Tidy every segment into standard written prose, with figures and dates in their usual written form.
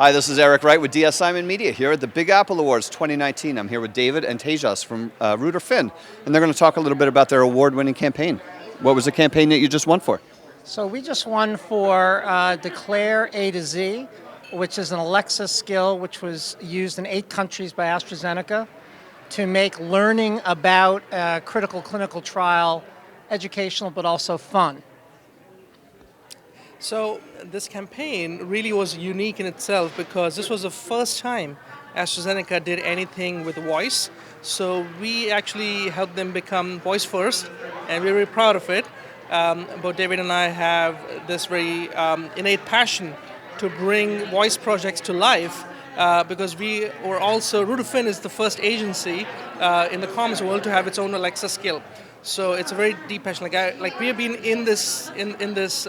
Hi, this is Eric Wright with DS Simon Media here at the Big Apple Awards 2019. I'm here with David and Tejas from Finn, and they're going to talk a little bit about their award-winning campaign. What was the campaign that you just won for? So we just won for Declare A to Z, which is an Alexa skill which was used in 8 countries by AstraZeneca to make learning about a critical clinical trial educational but also fun. So this campaign really was unique in itself because this was the first time AstraZeneca did anything with voice. So we actually helped them become voice first, and we're very proud of it. Both David and I have this very innate passion to bring voice projects to life because we were also, Finn is the first agency in the comms world to have its own Alexa skill. So it's a very deep passion. We have been in this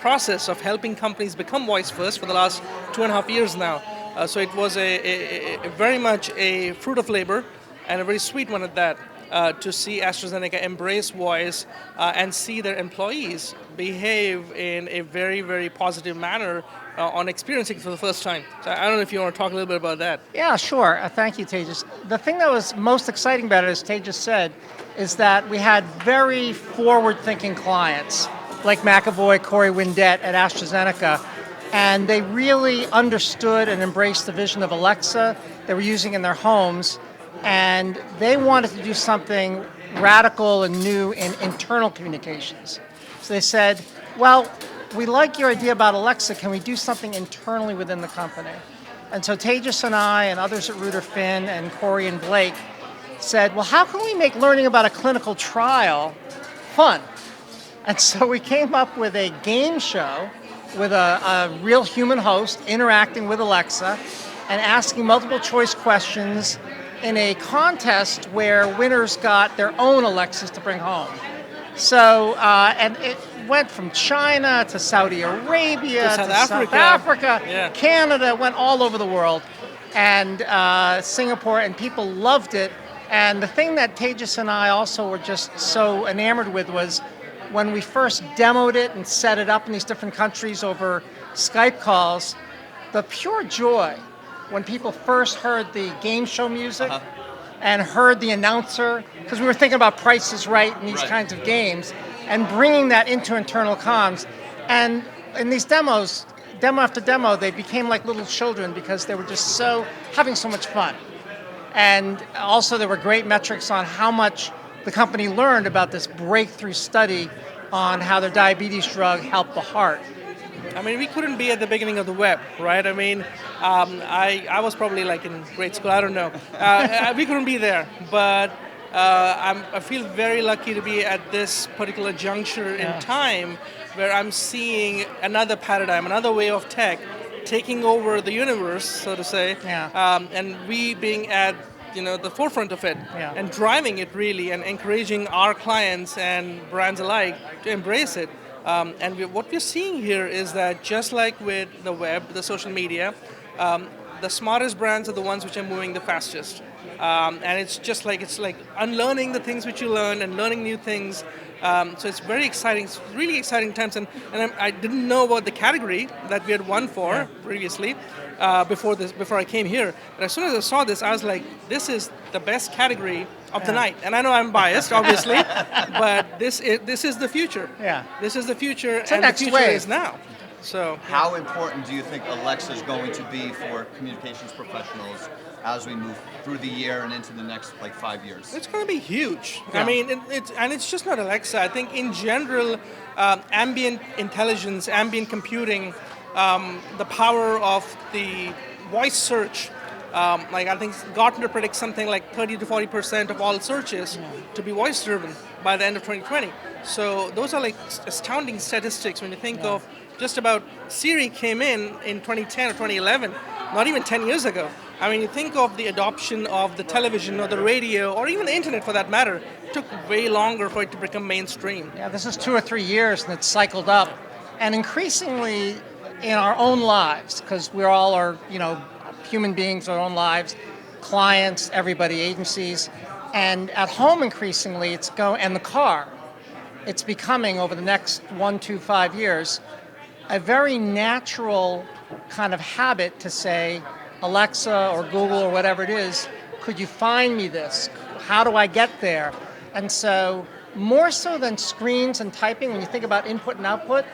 process of helping companies become voice first for the last 2.5 years now. So it was a very much a fruit of labor, and a very sweet one at that, to see AstraZeneca embrace voice and see their employees behave in a very, very positive manner on experiencing it for the first time. So I don't know if you want to talk a little bit about that. Yeah, sure. Thank you, Tejas. The thing that was most exciting about it, as Tejas said, is that we had very forward-thinking clients like McAvoy, Corey Windett at AstraZeneca, and they really understood and embraced the vision of Alexa. They were using it in their homes, and they wanted to do something radical and new in internal communications. So they said, well, we like your idea about Alexa, can we do something internally within the company? And so Tejas and I and others at Finn and Corey and Blake said, well, how can we make learning about a clinical trial fun? And so we came up with a game show with a real human host interacting with Alexa and asking multiple choice questions in a contest where winners got their own Alexas to bring home. So, and it went from China to Saudi Arabia to South Africa, yeah. Canada, went all over the world, and Singapore, and people loved it. And the thing that Tejas and I also were just so enamored with was when we first demoed it and set it up in these different countries over Skype calls, the pure joy when people first heard the game show music and heard the announcer, because we were thinking about Price is Right and these kinds of games, and bringing that into internal comms. And in these demos, demo after demo, they became like little children because they were just having so much fun. And also there were great metrics on how much the company learned about this breakthrough study on how their diabetes drug helped the heart. I mean, we couldn't be at the beginning of the web, right? I mean, I was probably like in grade school, I don't know. We couldn't be there, but I feel very lucky to be at this particular juncture in time where I'm seeing another paradigm, another way of tech taking over the universe, so to say, and we being at the forefront of it and driving it really and encouraging our clients and brands alike to embrace it. What we're seeing here is that just like with the web, the social media, the smartest brands are the ones which are moving the fastest. And it's like unlearning the things which you learn and learning new things. So it's very exciting. It's really exciting times. And I didn't know about the category that we had won for previously before I came here. And as soon as I saw this, I was like, this is the best category of the night. And I know I'm biased, obviously, but this is the future. Yeah. This is the future, it's and the future wave. is now. So, how important do you think Alexa is going to be for communications professionals as we move through the year and into the next 5 years? It's going to be huge. Yeah. I mean, it's just not Alexa. I think in general, ambient intelligence, ambient computing, the power of the voice search. I think Gartner predicts something like 30 to 40% of all searches to be voice driven by the end of 2020. So those are astounding statistics when you think of just about Siri came in 2010 or 2011, not even 10 years ago. I mean, you think of the adoption of the television or the radio or even the internet for that matter, it took way longer for it to become mainstream. Yeah, this is 2 or 3 years and it's cycled up. And increasingly in our own lives, because we all are, human beings, our own lives, clients, everybody, agencies, and at home increasingly and the car, it's becoming over the next 1 to 5 years a very natural kind of habit to say, Alexa or Google or whatever it is, could you find me this? How do I get there? And so more so than screens and typing, when you think about input and output,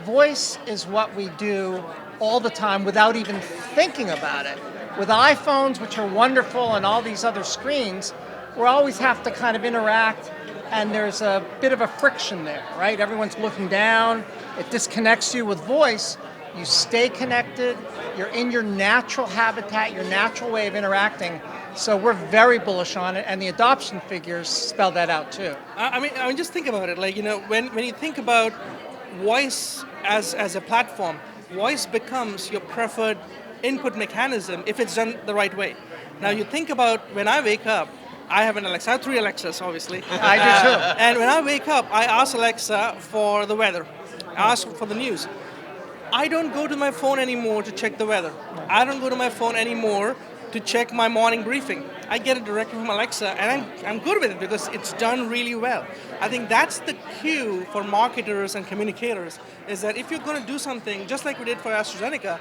voice is what we do all the time without even thinking about it. With iPhones, which are wonderful, and all these other screens, we always have to kind of interact, and there's a bit of a friction there, right? Everyone's looking down, it disconnects you. With voice. You stay connected, you're in your natural habitat, your natural way of interacting. So we're very bullish on it, and the adoption figures spell that out too. I mean, just think about it. Like, when you think about voice as a platform, voice becomes your preferred input mechanism if it's done the right way. Now, you think about when I wake up, I have an Alexa. I have 3 Alexas, obviously. I do too. And when I wake up, I ask Alexa for the weather. I ask for the news. I don't go to my phone anymore to check the weather. I don't go to my phone anymore to check my morning briefing. I get it directly from Alexa, and I'm good with it because it's done really well. I think that's the cue for marketers and communicators, is that if you're going to do something, just like we did for AstraZeneca,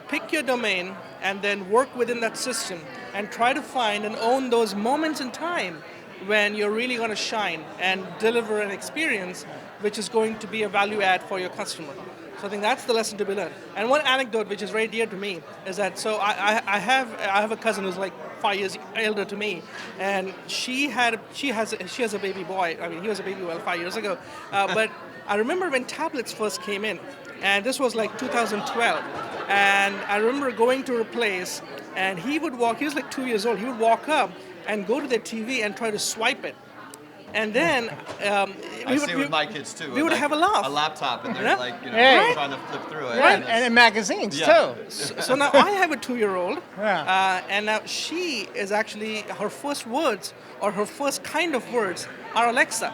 pick your domain and then work within that system and try to find and own those moments in time when you're really going to shine and deliver an experience which is going to be a value add for your customer. So I think that's the lesson to be learned. And one anecdote which is very dear to me is that, so I have a cousin who's like 5 years elder to me, and she has a baby boy. I mean, he was a baby 5 years ago. But I remember when tablets first came in, and this was like 2012. And I remember going to her place, and he was like 2 years old. He would walk up and go to the TV and try to swipe it. And then I see with my kids too. We would have a laugh. A laptop, and they're like, Right. trying to flip through it. Right, and in magazines too. So now I have a 2-year-old, Yeah. and now she is actually, her first words or her first kind of words are Alexa.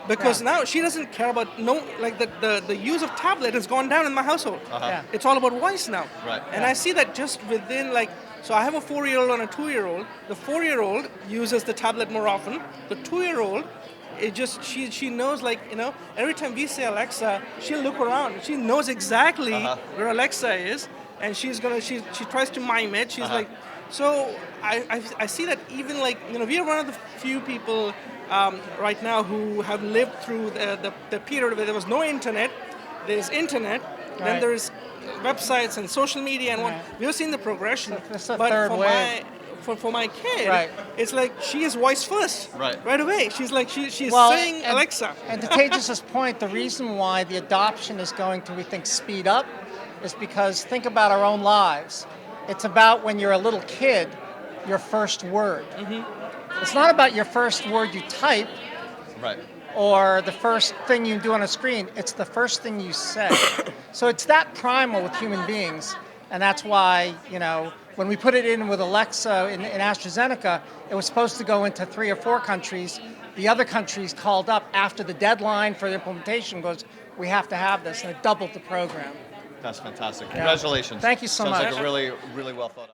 Because now she doesn't care about the use of tablet has gone down in my household. Yeah. It's all about voice now. Right. And I see that just within so I have a 4-year-old and a 2-year-old. The 4-year-old uses the tablet more often. The 2-year-old, she knows, every time we say Alexa, she'll look around. She knows exactly where Alexa is, and she tries to mime it. She's like, so I see that even we are one of the few people right now who have lived through the period where there was no internet. There's internet, then there's websites and social media and what. We've seen the progression. It's the but third for wave. for my kid, Right. it's like she is voice first. Right away. She's like she's saying Alexa. And to Tejas' point, the reason why the adoption is going to, we think, speed up is because think about our own lives. It's about when you're a little kid, your first word. It's not about your first word you type. Right. Or the first thing you do on a screen, it's the first thing you say. So it's that primal with human beings, and that's why, when we put it in with Alexa in AstraZeneca, it was supposed to go into 3 or 4 countries. The other countries called up after the deadline for the implementation goes, we have to have this, and it doubled the program. That's fantastic. Congratulations. Thank you so much. Sounds like a really, really well thought out.